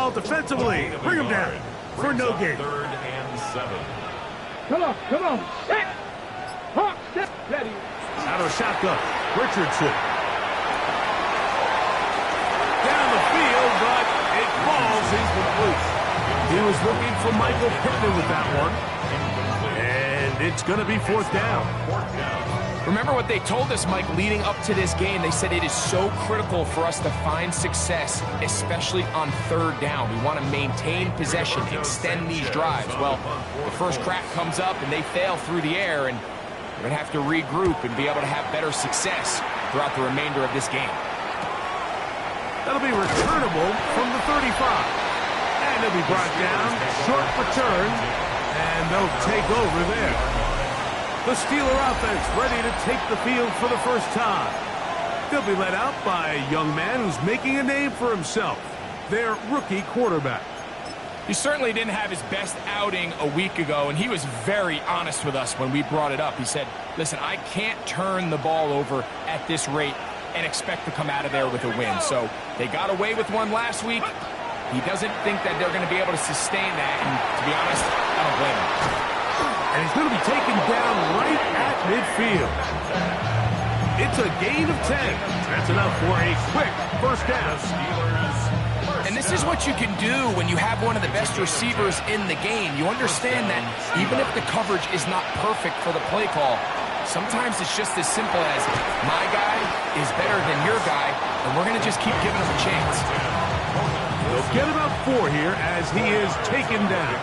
ball defensively. Bring him down for no gain. 3rd and 7. Come on. Set. Hawk, step. Ready. Out of shotgun. Richardson. Down the field, but it falls incomplete. He was looking for Michael Pittman with that one. And it's going to be 4th down. Remember what they told us, Mike, leading up to this game. They said it is so critical for us to find success, especially on 3rd down. We want to maintain possession, extend these drives. Well, the first crack comes up and they fail through the air, and we're going to have to regroup and be able to have better success throughout the remainder of this game. That'll be returnable from the 35. And it'll be brought down, short return, and they'll take over there. The Steeler offense ready to take the field for the first time. They'll be led out by a young man who's making a name for himself, their rookie quarterback. He certainly didn't have his best outing a week ago, and he was very honest with us when we brought it up. He said, listen, I can't turn the ball over at this rate and expect to come out of there with a win. So they got away with one last week. He doesn't think that they're going to be able to sustain that, and to be honest, I don't blame him. And he's going to be taken down right at midfield. It's a gain of 10. That's enough for a quick first down. And this is what you can do when you have one of the best receivers in the game. You understand that even if the coverage is not perfect for the play call, sometimes it's just as simple as my guy is better than your guy, and we're going to just keep giving him a chance. He'll get about 4 here as he is taken down.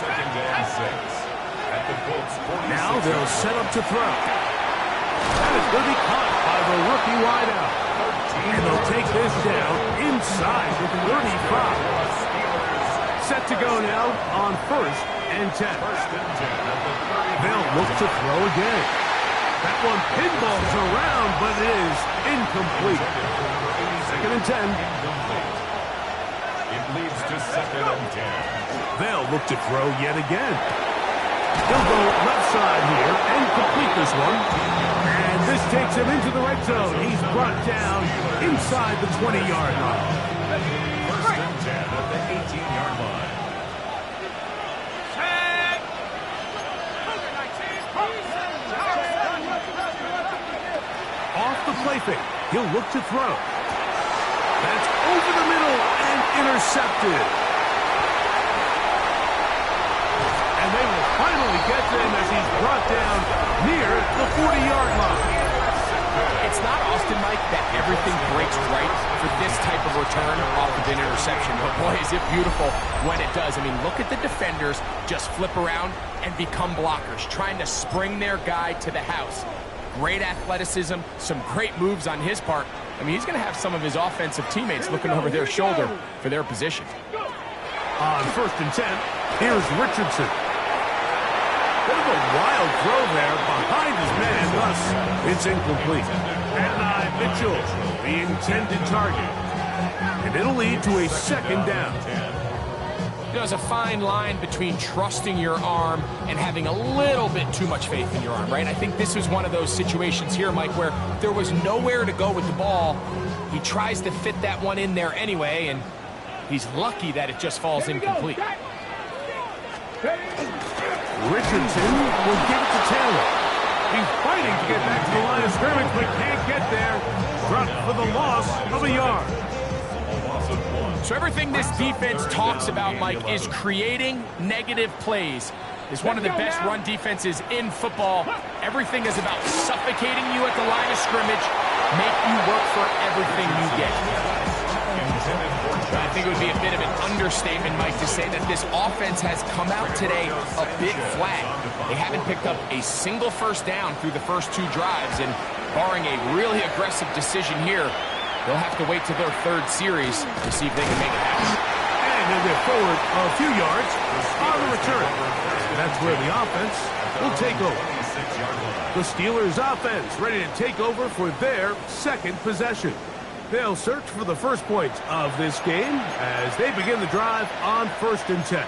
2nd and 6. At the Colts 46. Now they'll set up to throw. That is going to be caught by the rookie wideout. And they'll take this down inside the 35. Set to go now on 1st and 10. They'll look to throw again. That one pinballs around, but it is incomplete. 2nd and 10. It leads to 2nd and 10. They'll look to throw yet again. He'll go left side here and complete this one. And this takes him into the red zone. He's brought down inside the 20-yard line. 1st and 10 at the 18-yard line. Off the play fake. He'll look to throw. That's over the middle and intercepted. And they will finally get to him as he's brought down near the 40-yard line. It's not often, Mike, that everything breaks right for this type of return off of an interception. But boy, is it beautiful when it does. I mean, look at the defenders just flip around and become blockers, trying to spring their guy to the house. Great athleticism, some great moves on his part. I mean, he's going to have some of his offensive teammates looking over their shoulder for their position. On 1st and 10, here's Richardson. Bit of a wild throw there behind his man, thus it's incomplete. Adonai Mitchell, the intended target. And it'll lead to a 2nd down. You know, there's a fine line between trusting your arm and having a little bit too much faith in your arm, right? I think this was one of those situations here, Mike, where there was nowhere to go with the ball. He tries to fit that one in there anyway, and he's lucky that it just falls incomplete. Richardson will give it to Taylor. He's fighting to get back to the line of scrimmage, but can't get there. Dropped for the loss of a yard. So everything this defense talks about, Mike, is creating negative plays. It's one of the best run defenses in football. Everything is about suffocating you at the line of scrimmage, make you work for everything you get. I think it would be a bit of an understatement, Mike, to say that this offense has come out today a bit flat. They haven't picked up a single first down through the first 2 drives, and barring a really aggressive decision here, they'll have to wait to their 3rd series to see if they can make it happen. And they'll get forward a few yards on the return. That's where the offense will take over. The Steelers' offense ready to take over for their 2nd possession. They'll search for the first points of this game as they begin the drive on 1st and 10.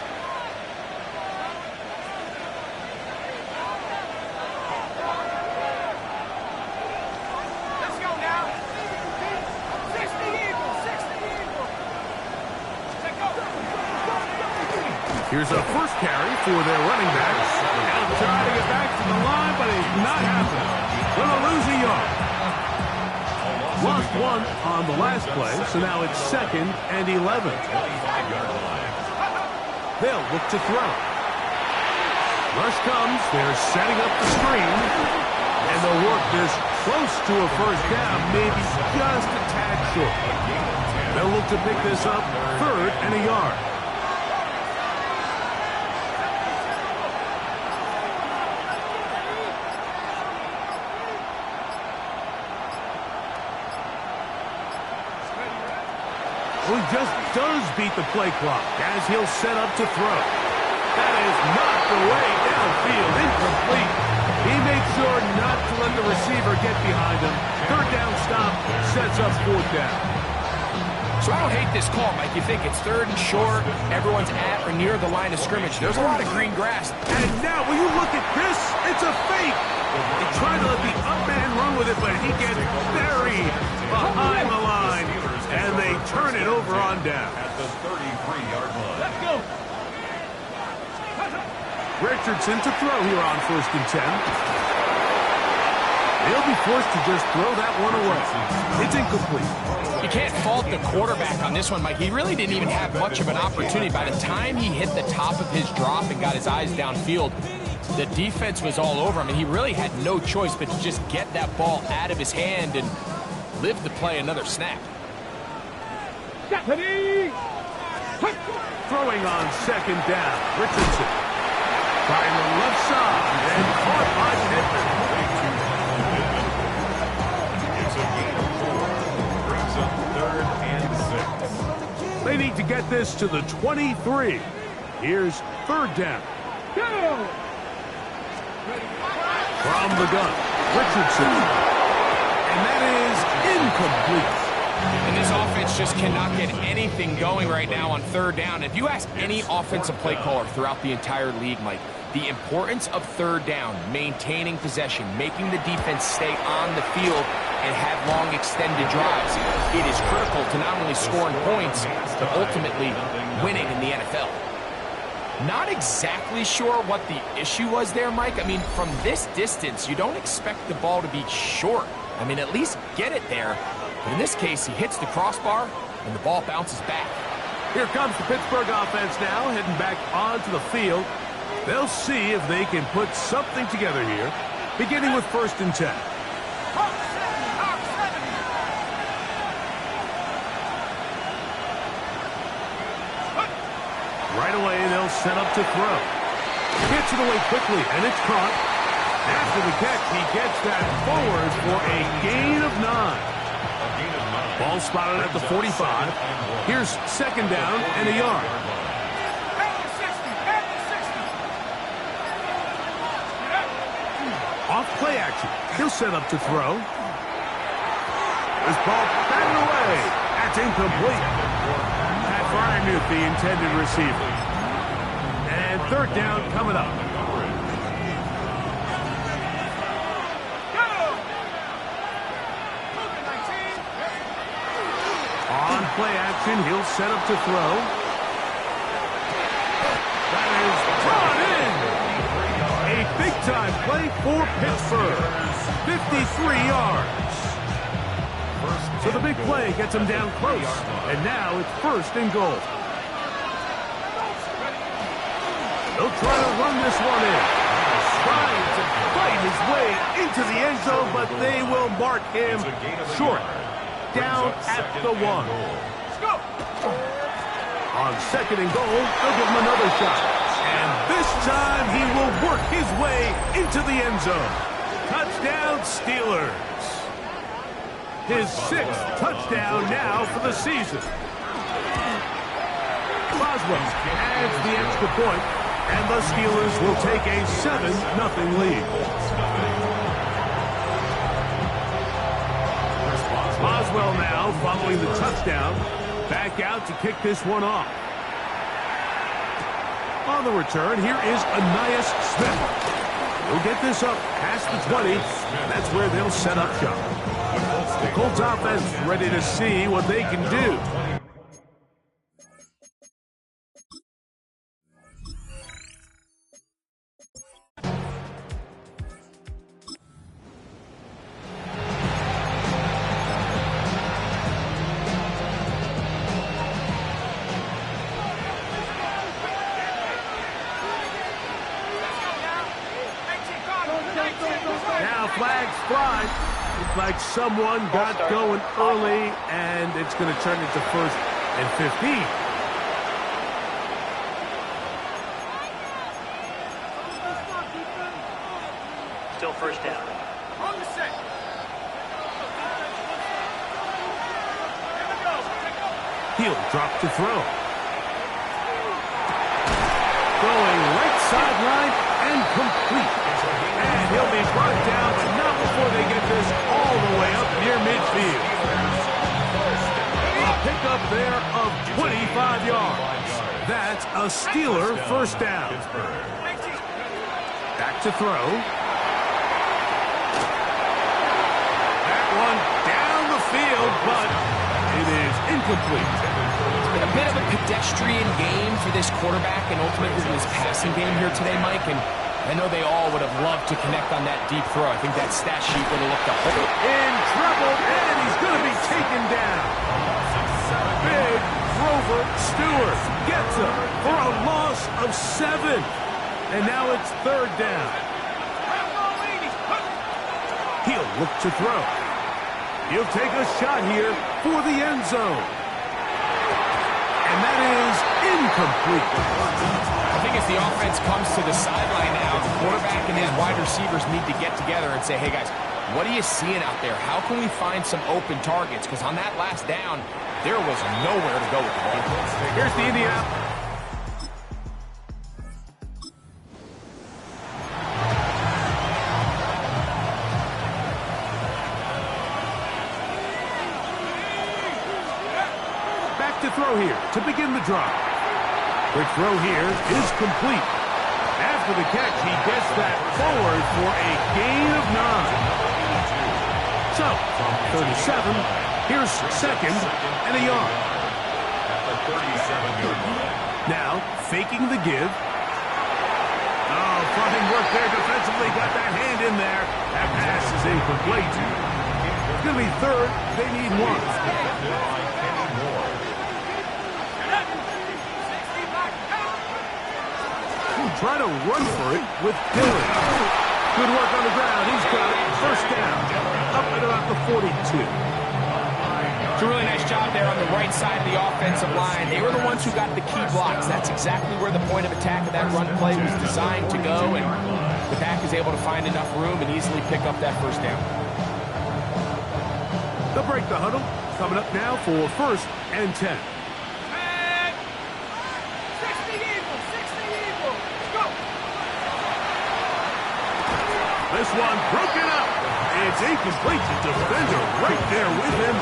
Here's a first carry for their running back. Now trying to get back to the line, but it's not happening. Gonna lose a yard. Lost one on the last play, so now it's 2nd and 11. They'll look to throw. Rush comes. They're setting up the screen. And they'll work this close to a first down, maybe just a tad short. They'll look to pick this up 3rd and a yard. He just does beat the play clock as he'll set up to throw. That is knocked away downfield, incomplete. He makes sure not to let the receiver get behind him. 3rd down stop sets up 4th down. So I don't hate this call, Mike. You think it's 3rd and short, everyone's at or near the line of scrimmage. There's a lot of green grass. And now, when you look at this, it's a fake. They try to let the up man run with it, but he gets buried behind the line. And they turn it over on down. At the 33-yard line. Let's go. Richardson to throw here on 1st and 10. He'll be forced to just throw that one away. It's incomplete. You can't fault the quarterback on this one, Mike. He really didn't even have much of an opportunity. By the time he hit the top of his drop and got his eyes downfield, the defense was all over him, and he really had no choice but to just get that ball out of his hand and live to play another snap. Stephanie! Throwing on 2nd down. Richardson trying the left side and caught by Pittman. It's a gain of 4. Brings up 3rd and 6. They need to get this to the 23. Here's 3rd down. Go! From the gun, Richardson. And that is incomplete. And this offense just cannot get anything going right now on 3rd down. If you ask any offensive play caller throughout the entire league, Mike, the importance of 3rd down, maintaining possession, making the defense stay on the field and have long extended drives, it is critical to not only scoring points, but ultimately winning in the NFL. Not exactly sure what the issue was there, Mike. I mean, from this distance, you don't expect the ball to be short. I mean, at least get it there. But in this case, he hits the crossbar, and the ball bounces back. Here comes the Pittsburgh offense now, heading back onto the field. They'll see if they can put something together here, beginning with 1st and 10. Right away, they'll set up to throw. Gets it away quickly, and it's caught. After the catch, he gets that forward for a gain of 9. Ball spotted at the 45. Here's 2nd down and a yard. Off play action. He'll set up to throw. This ball batted away. That's incomplete. Pat Freiermuth, the intended receiver. And 3rd down coming up. On play action, he'll set up to throw. That is brought in. A big-time play for Pittsburgh. 53 yards. So the big play gets him down close. And now it's 1st and goal. They'll try to run this one in. Trying to fight his way into the end zone, but they will mark him short. Down at the 1. On 2nd and goal, they'll give him another shot. And this time he will work his way into the end zone. Touchdown, Steelers. His 6th touchdown now for the season. Boswell adds the extra point, and the Steelers will take a 7-0 lead. Boswell now following the touchdown. Back out to kick this one off. On the return, here is Ainias Smith. He'll get this up past the 20. That's where they'll set up shop. The Colts offense ready to see what they can do. like someone got going early, and it's going to turn into 1st and 15. Still first down. On the set. He'll drop to throw. Throwing right sideline and complete. And he'll be brought down, but not before they get this all the way up near midfield. A pickup there of 25 yards. That's a Steeler first down. Back to throw. That one down the field, but it is incomplete. It's been a bit of a pedestrian game for this quarterback and ultimately his passing game here today, Mike. And I know they all would have loved to connect on that deep throw. I think that stat sheet would have looked a whole... In trouble, and he's going to be taken down. Big Grover Stewart gets him for a loss of 7. And now it's 3rd down. He'll look to throw. He'll take a shot here for the end zone. And that is incomplete. I think as the offense comes to the sideline now, the quarterback and his wide receivers need to get together and say, hey, guys, what are you seeing out there? How can we find some open targets? Because on that last down, there was nowhere to go with the ball. Here's the Indianapolis. To throw here to begin the drive. Quick throw here is complete. After the catch, he gets that forward for a gain of 9. So, 37, here's 2nd and a yard. Now, faking the give. Oh, fine work there defensively. Got that hand in there. That pass is incomplete. It's going to be 3rd. They need 1. Try to run for it with Dillon. Good work on the ground. He's got it. First down. Up at about the 42. It's a really nice job there on the right side of the offensive line. They were the ones who got the key blocks. That's exactly where the point of attack of that run play was designed to go, and the back is able to find enough room and easily pick up that first down. They'll break the huddle. Coming up now for 1st and 10. This one broken up. It's incomplete. The defender right there with him.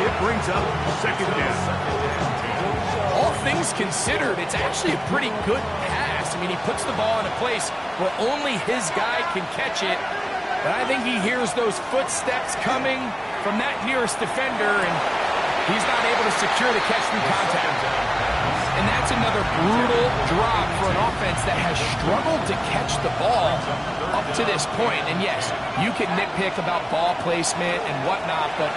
It brings up 2nd down. All things considered, it's actually a pretty good pass. I mean, he puts the ball in a place where only his guy can catch it. But I think he hears those footsteps coming from that nearest defender, and he's not able to secure the catch through contact. And that's another brutal drop for an offense that has struggled to catch the ball up to this point. And yes, you can nitpick about ball placement and whatnot, but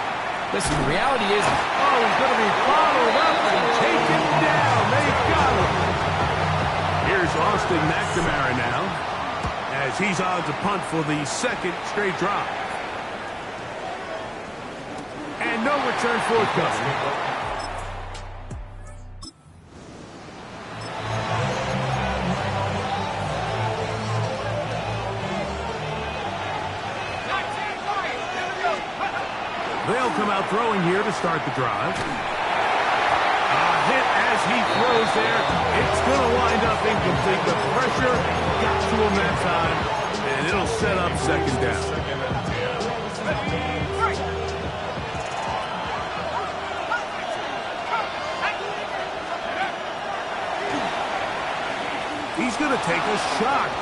listen, the reality is... Oh, he's going to be followed up and taken down. They've got him. Here's Austin McNamara now, as he's on to punt for the 2nd straight drop. And no return forthcoming. They'll come out throwing here to start the drive. A hit as he throws there. It's going to wind up incomplete. The pressure got to him that time, and it'll set up 2nd down. He's going to take a shot.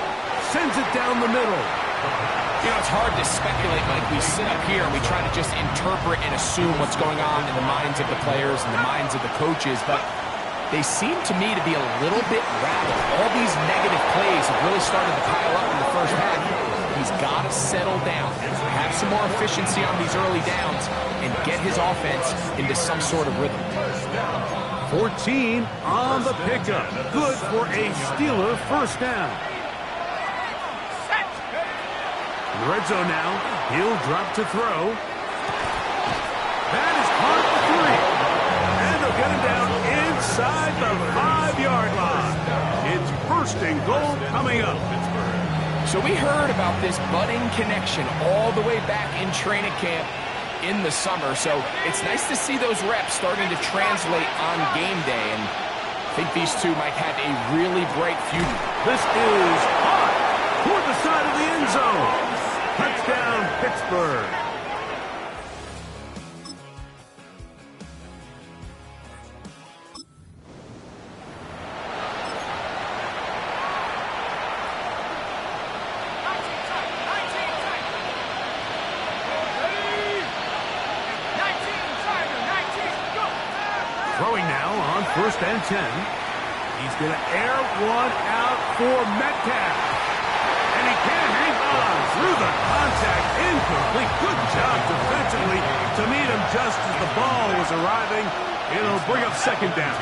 Sends it down the middle. You know, it's hard to speculate, Mike. We sit up here and we try to just interpret and assume what's going on in the minds of the players and the minds of the coaches, but they seem to me to be a little bit rattled. All these negative plays have really started to pile up in the first half. He's got to settle down, have some more efficiency on these early downs, and get his offense into some sort of rhythm. 14 on the pickup. Good for a Steeler first down. In the red zone now, he'll drop to throw. First and goal coming up. So we heard about this budding connection all the way back in training camp in the summer. So it's nice to see those reps starting to translate on game day. And I think these two might have a really bright future. This is hot toward the side of the end zone. Touchdown, Pittsburgh. Throwing now on 1st and 10. He's going to air one out for Metcalf. And he can't hang on through the contact. Incomplete. Good job defensively to meet him just as the ball was arriving. It'll bring up 2nd down.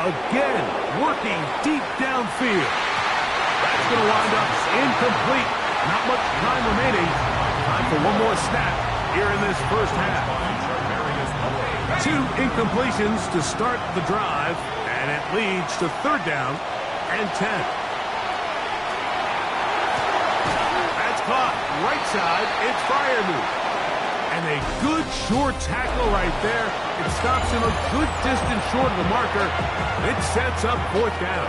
Again, working deep downfield. That's going to wind up incomplete. Not much time remaining. Time for one more snap here in this first half. 2 incompletions to start the drive, and it leads to 3rd down and 10. That's caught. Right side, it's Freiermuth. And a good short tackle right there. It stops him a good distance short of the marker. It sets up 4th down.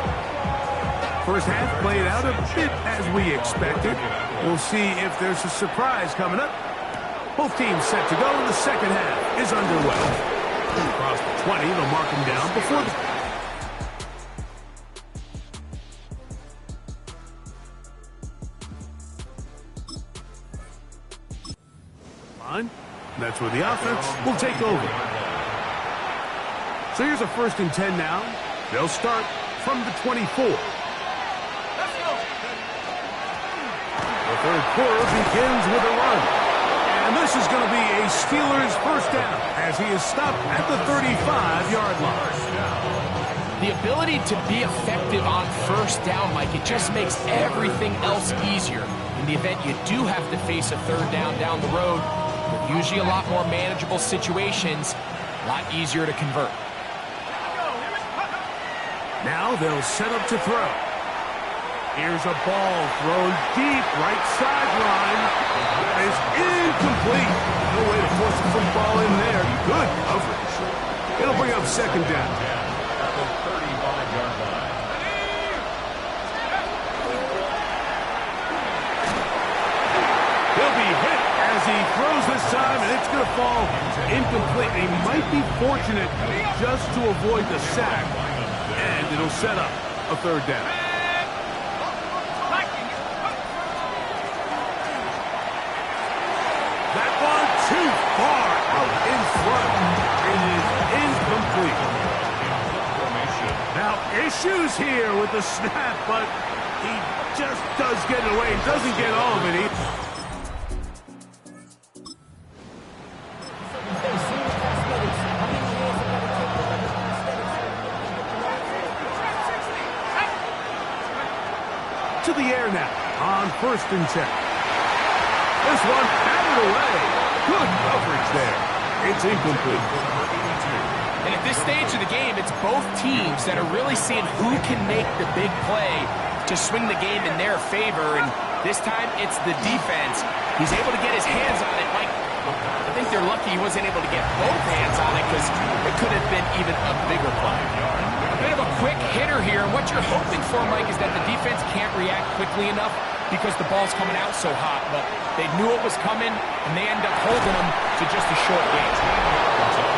First half played out a bit as we expected. We'll see if there's a surprise coming up. Both teams set to go, and the second half is underway. Across the 20, they'll mark him down before the... Fine. That's where the offense will take over. So here's a 1st and 10 now. They'll start from the 24. The 3rd quarter begins with a run. And this is going to be a Steelers 1st down as he is stopped at the 35-yard line. The ability to be effective on 1st down, Mike, it just makes everything else easier. In the event you do have to face a 3rd down the road, with usually a lot more manageable situations, a lot easier to convert. Now they'll set up to throw. Here's a ball thrown deep, right sideline. That is incomplete. No way to force the football in there. Good coverage. It'll bring up 2nd down. At the 35-yard line. He'll be hit as he throws this time, and it's going to fall incomplete. He might be fortunate just to avoid the sack, and it'll set up a 3rd down. Too far out in front. It is incomplete. Now, issues here with the snap, but he just does get it away. He doesn't get all of it. To the air now on 1st and 10. This one batted away. Good coverage there. It's incomplete. And at this stage of the game, it's both teams that are really seeing who can make the big play to swing the game in their favor. And this time, it's the defense. He's able to get his hands on it. Mike, I think they're lucky he wasn't able to get both hands on it because it could have been even a bigger play. A bit of a quick hitter here. And what you're hoping for, Mike, is that the defense can't react quickly enough because the ball's coming out so hot. But they knew it was coming, and they end up holding them to just a short gain.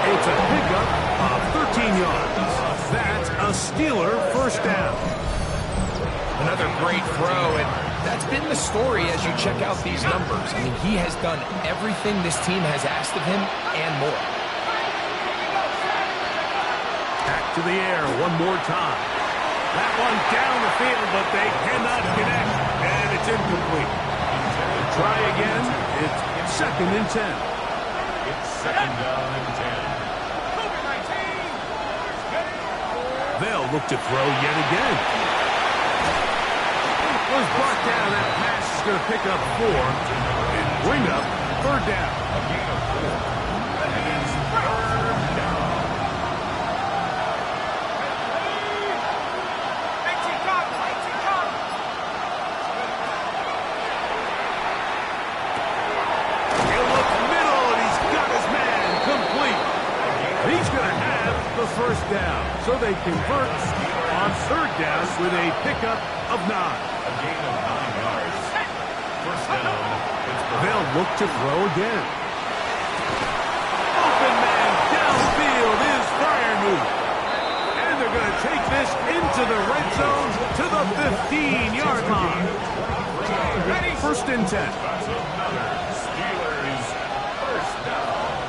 It's a pickup of 13 yards. That's a Steeler 1st down. Another great throw, and that's been the story as you check out these numbers. I mean, he has done everything this team has asked of him and more. Back to the air one more time. That one down the field, but they cannot connect, and it's incomplete. Try again. It's 2nd and 10. It's 2nd down and 10. They'll look to throw yet again. Was brought down. That pass is going to pick up 4 and bring up 3rd down. A gain of 4. That is 3rd down. first down, so they convert on third down with a pickup of 9. A gain of 9 yards. First down, Pittsburgh. They'll look to throw again. Open man downfield is Fryermuth. And they're going to take this into the red zone to the 15-yard line. First and 10. That's another Steelers first down.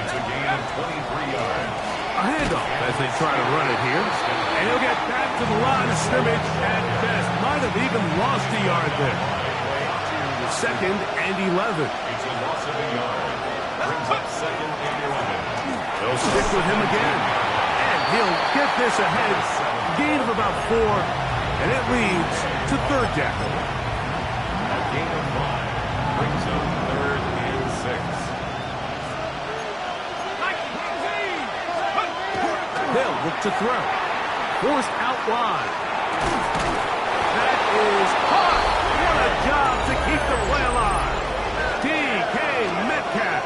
It's a gain of 23 yards. A handoff as they try to run it here. And he'll get back to the line of scrimmage at best. Might have even lost a yard there. Second and 11. It's a loss of a yard. Brings up second and 11. They'll stick with him again. And he'll get this ahead. Gain of about 4. And it leads to third down. A gain of 5. Brings up third and 6. They'll look to throw. Forced out wide. That is caught. What a job to keep the play alive. DK Metcalf.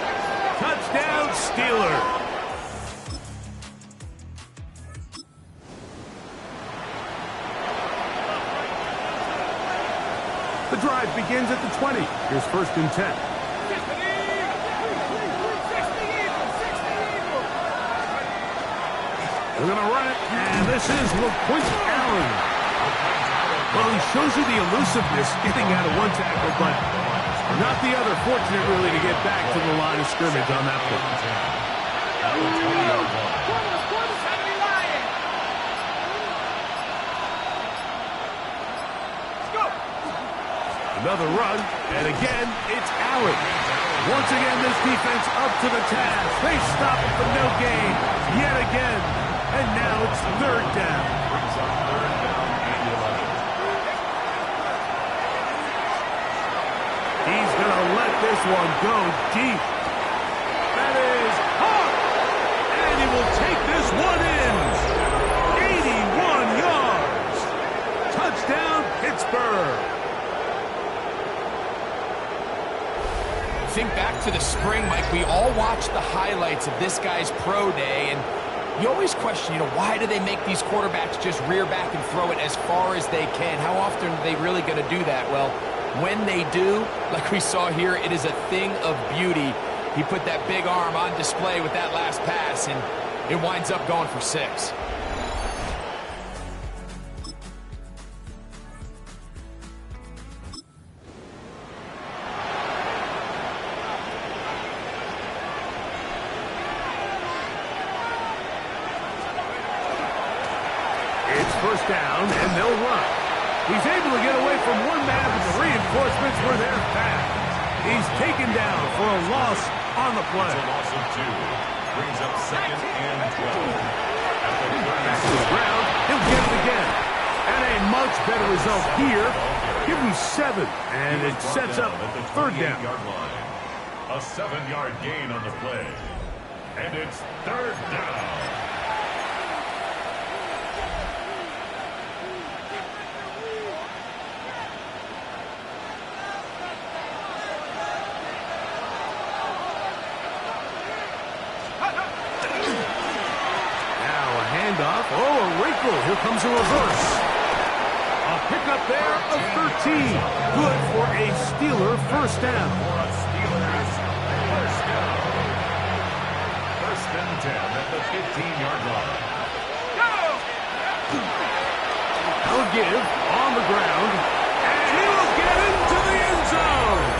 Touchdown Steelers. The drive begins at the 20. Here's first and 10. They're going to run it, and this is LaQuint Allen. Well, he shows you the elusiveness getting out of one tackle, but not the other. Fortunate, really, to get back to the line of scrimmage on that play. Another run, and again, it's Allen. Once again, this defense up to the task. They stop it for no gain yet again. And now it's third down. Brings up third down and 11. He's going to let this one go deep. That is hard. And he will take this one in. 81 yards. Touchdown, Pittsburgh. Think back to the spring, Mike. We all watched the highlights of this guy's pro day, and you always question, why do they make these quarterbacks just rear back and throw it as far as they can? How often are they really going to do that? Well, when they do, like we saw here, it is a thing of beauty. He put that big arm on display with that last pass, and it winds up going for 6. First down, and they'll run. He's able to get away from one man, but the reinforcements were there fast. He's taken down for a loss on the play. It's a loss of 2. Brings up second and 12. Back to the ground. He'll get it again. And a much better result here. Give him 7, and it sets up third down. A 7-yard gain on the play. And it's third down. Oh, a wrinkle. Here comes a reverse. A pickup there of 13. Good for a Steeler first down. First and 10 at the 15-yard line. They'll give on the ground, and he'll get into the end zone.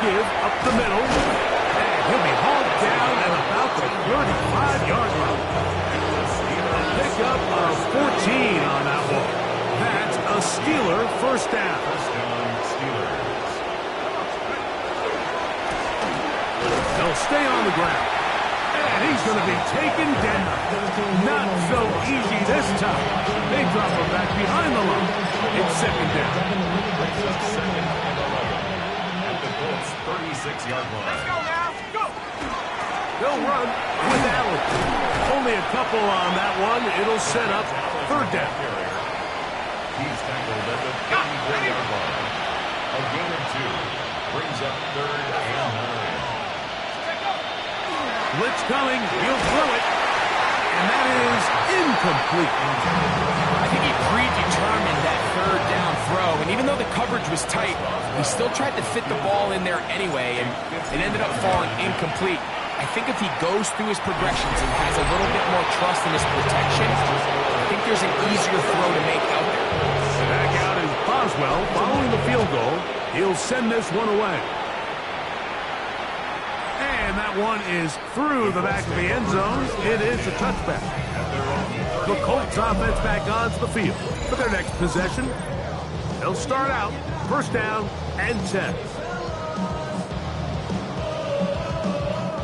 Give up the middle, and he'll be hauled down at about the 35-yard line. A pickup of 14 on that one. That's a Steeler first down. First down, Steelers. They'll stay on the ground, and he's is going to be taken down. Not so easy this time. They drop him back behind the line. It's second down. Second and 11 at the Colts 36-yard line. Let's go now. Go. They'll run with Allen. Only a couple on that one. It'll set up third down. He's tackled at the 34-yard line. A gain of 2 brings up third and 9. Blitz coming. He'll throw it. And that is incomplete. I think he predetermined that third down throw, and even though the coverage was tight, he still tried to fit the ball in there anyway, and it ended up falling incomplete. I think if he goes through his progressions and has a little bit more trust in his protection, I think there's an easier throw to make out there. Back out is Boswell following the field goal. He'll send this one away. And that one is through the back of the end zone. It is a touchback. The Colts offense back onto the field for their next possession. They'll start out first down and 10.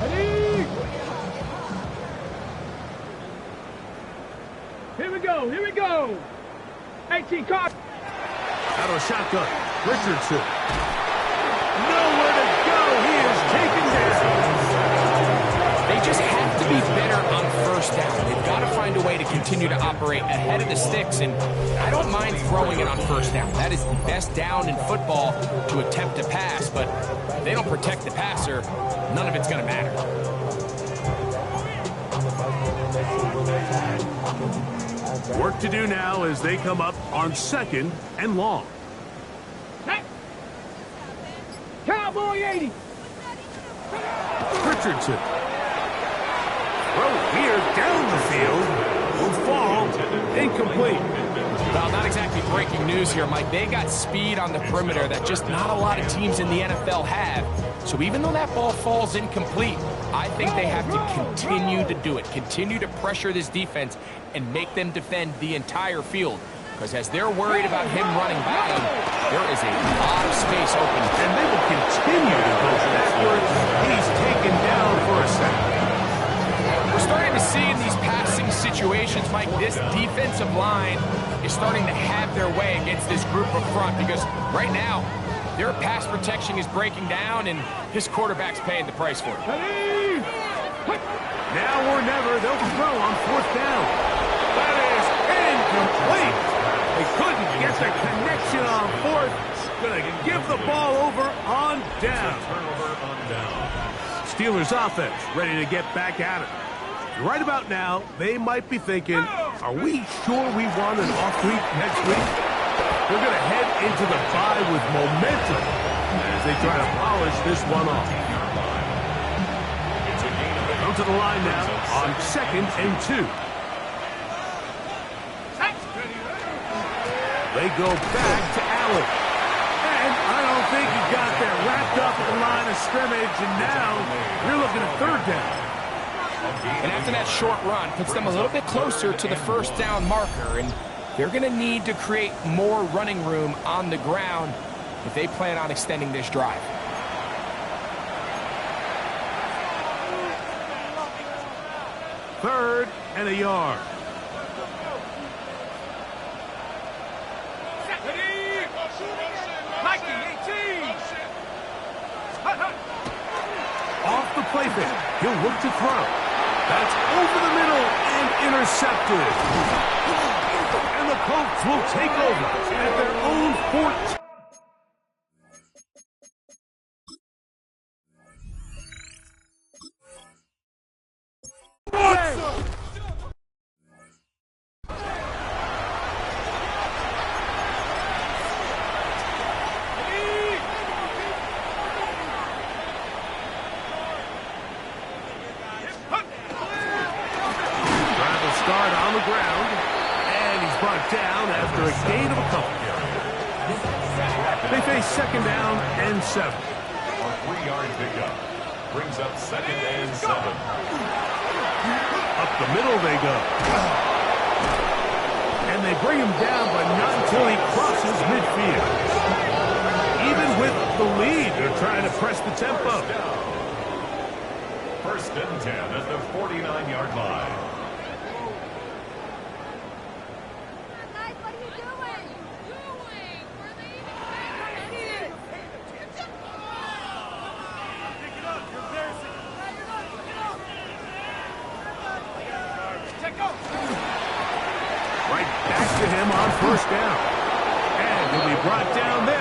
Ready? Here we go. Here we go. 18 card. Out of a shotgun. Richardson. Nowhere to go. He is taken down. They just have to be better on first down. They've got to find a way to continue to operate ahead of the sticks, and I don't mind throwing it on first down. That is the best down in football to attempt to pass, but if they don't protect the passer, none of it's going to matter. Work to do now as they come up on second and long. Hey. Cowboy 80. Richardson. Throw here down the field. Will fall. Incomplete. Well, not exactly breaking news here, Mike. They got speed on the perimeter that just not a lot of teams in the NFL have. So even though that ball falls incomplete, I think they have to continue to do it. Continue to pressure this defense and make them defend the entire field. Because as they're worried about him running by them, there is a lot of space open. And they will continue to go backwards. He's taken down for a second. We're starting to see in these passing situations, Mike, this defensive line is starting to have their way against this group up front. Because right now, their pass protection is breaking down, and his quarterback's paying the price for it. Ready? Now or never, they'll throw on fourth down. That is incomplete. They couldn't get the connection on fourth. Going to give the ball over on down. Turnover on down. Steelers offense ready to get back at it. Right about now, they might be thinking, are we sure we want an off week next week? They're going to head into the bye with momentum as they try to polish this one off. Go to the line now on second and 2. They go back to Allen. And I don't think he got there. Wrapped up at the line of scrimmage, and now you're looking at third down. And after that short run, puts them a little bit closer to the first down marker, and they're going to need to create more running room on the ground if they plan on extending this drive. Third and a yard. Off the play fake. He'll look to throw. That's over the middle and intercepted. And the Colts will take over at their own 14. Down after a gain of a couple. They face second down and 7. A 3-yard pickup brings up second and 7. Up the middle they go. And they bring him down, but not until he crosses midfield. Even with the lead, they're trying to press the tempo. First and 10 at the 49-yard line. Guys, what are you doing? Where they even pick it up. You're embarrassing. Check out. Right back to him on first down. And he'll be brought down there.